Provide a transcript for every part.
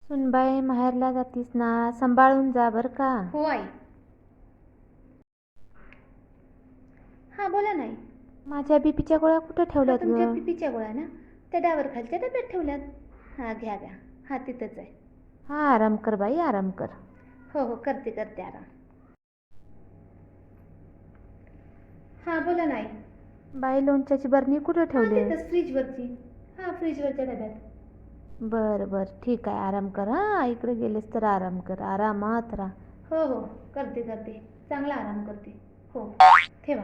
सुनबाई माहेरला जातीस ना, सांभाळून जा बर का. हो आई. हां बोला नाही. माझ्या बीपीच्या गोळ्या कुठे ठेवल्यात तुमच्या ग? बीपीच्या गोळ्या ना त्या डावर खालच्या डब्यात ठेवल्यात. हां घ्या घ्या. हां तिथंच आहे. हा आराम कर बाई, आराम कर. हो हो करते करते आराम. हां बोला नाही. बाई लोणच्याची बरणी कुठे ठेवली? तिथंच फ्रीजवरची. हां फ्रीजवरच्या डब्यात. बर बर ठीक आहे, आराम कर. हा इकडे गेलेस तर आराम कर, आरामात राहा. हो हो करते करते. चांगला आराम करते. हो ठेवा.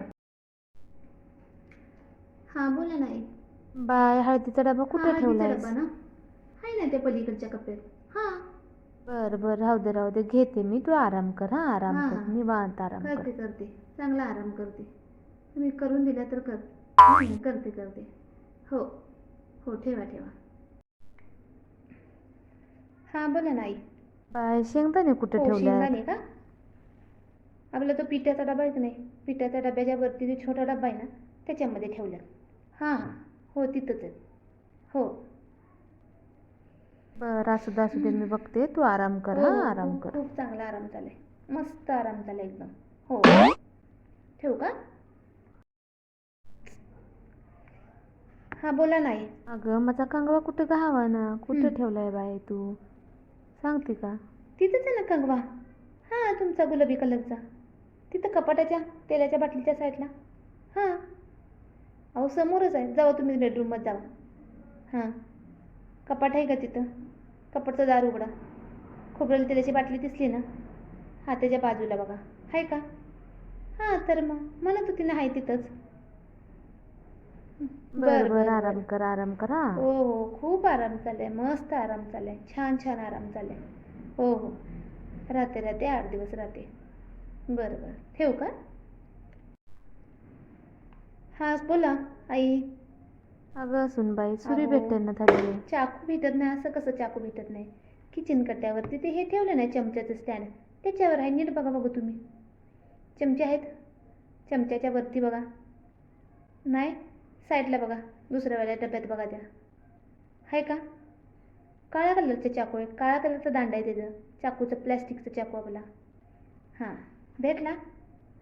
हां बोला नाही. बाय हळदीचा डबा कुठे हळदीचा ठेवलायस? डबा ना आहे ना त्या पलीकडच्या कप्प्यात. हां बर बर राहू दे घेते मी, तू आराम कर. हा आराम हां कर, हां निवांत आराम कर. करते करते. चांगला आराम करते. तुम्ही करून दिला तर कर. करते करते. हो हो ठेवा ठेवा. हां बोला नाही. बाय शेंगदाणे कुठे हो ठेवल्यात? शेंगदाणे का. आपला तो पिठाचा डबा आहे की नाही, पिठाच्या डब्याच्या वरती जो छोटा डबा आहे ना त्याच्यामध्ये ठेवला. हां हां हो तिथंच आहे. हो बर असू दे मी बघते, तू आराम कर. हो हा हो आराम खूप कर. खूप चांगला आराम चालाय. मस्त आराम चालाय एकदम. हो ठेवू का. हां बोला नाही. अगं माझा कंगवा कुठे घावा ना, कुठे ठेवलाय बाई तू सांगते का? तिथंच आहे ना कंगवा. हां तुमचा गुलाबी कलरचा. तिथं कपाटाच्या तेलाच्या बाटलीच्या साईडला. हां अहो समोरच आहे. जावा तुम्ही बेडरूममध्ये जावा. हां कपाट आहे का तिथं. कपाटचं दार उघडा. खोबरेल तेलाची बाटली दिसली ना, हां त्याच्या बाजूला बघा. आहे का. हां तर मग म्हणत होती ना आहे तिथंच. बर बर आराम कर, आराम कर. हा हो हो खूप आराम चाललाय. मस्त आराम चाललाय. छान छान आराम चाललाय. हो हो राहते राहते 8 दिवस राहते. बरं बरं ठेवू का. हां बोला आई. अगं सुनबाई सुरी अहो भेटेना झाली. चाकू भेटत नाही. असं कसं चाकू भेटत नाही. किचन कट्ट्यावरती ते हे ठेवलं नाही चमच्याचं स्टँड, त्याच्यावर आहे. नीट बघा बघू तुम्ही. चमचे आहेत चमच्याच्या वरती बघा. नाही साईडला बघा. दुसऱ्यावाल्या डब्यात बघा त्या. आहे का. काळ्या कलरचे चाकू आहे. काळ्या कलरचा दांडा आहे त्याचं चाकूचं. प्लॅस्टिकचं चाकू आपला. हां भेटला.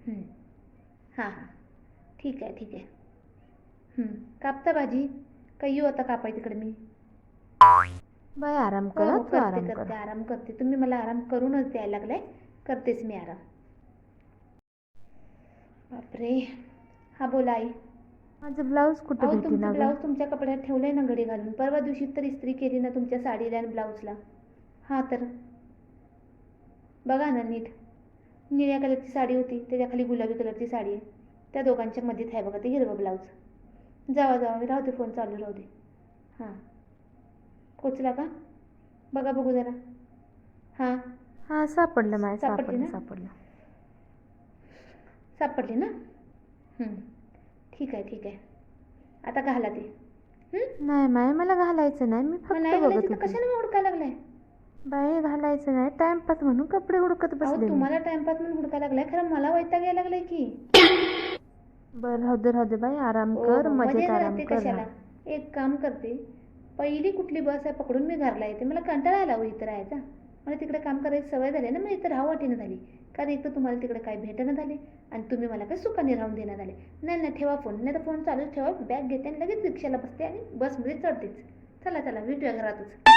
हां हां ठीक आहे ठीक आहे. कापता भाजी का येऊ आता कापाय तिकडे मी. बाय आराम हो कर. हो तू करते आराम कर. करते आराम करते. तुम्ही मला आराम करूनच द्यायला लागलाय. करतेच मी आराम. बापरे. हा बोला आई. माझं ब्लाऊज कुठे अहो भेटी तुमचं ना ग? ब्लाऊज तुमच्या कपड्यात ठेवलंय ना घडी घालून. परवा दिवशी तर इस्त्री केली ना तुमच्या साडीला आणि ब्लाऊजला. हां तर बघा ना नीट. निळ्या कलरची साडी होती, त्याच्याखाली गुलाबी कलरची साडी आहे. त्या दोघांच्या मध्येच आहे बघा ते हिरवं ब्लाऊज. जावा जावा राहू दे, फोन चालू राहू दे. हां पोचला का बघा बघू जरा. हां हा सापडलं माय, सापडली ना. सापडलं. सापडली ना. ठीक आहे ठीक आहे. आता घाला ते. नाही माय मला घालायचं नाही, मी मग फक्त नाही बघत घालायचं तर होते. कशाने मग हुडकायला लागलाय. बाई घालायचं नाही, टाइमपास म्हणून कपडे हुडकत अहो बसले मी. तुम्हाला टाइमपास म्हणून हुडकायला लागलाय, खरं मला वैताग यायला लागलाय की. बरं राहू दे बाई, आराम हो कर, हो मजेत मध्ये आराम राहते कर. कशाला. एक काम करते, पहिली कुठली बस आहे पकडून मी घरला येते. मला कंटाळा आला हो इथं राहायचा. मला तिकडे काम करायची सवय झाली ना, मग इथं राहावं वाटेनं झाली. कारण एक तर तुम्हाला तिकडे काय भेटेना झाले आणि तुम्ही मला काय सुखाने राहून देणार झाले. नाही नाही ठेवा फोन, नाही तर फोन चालूच ठेवा. बॅग घेते आणि लगेच रिक्षाला बसते आणि बसमध्ये चढतेच. चला चला भेटूया घरातच.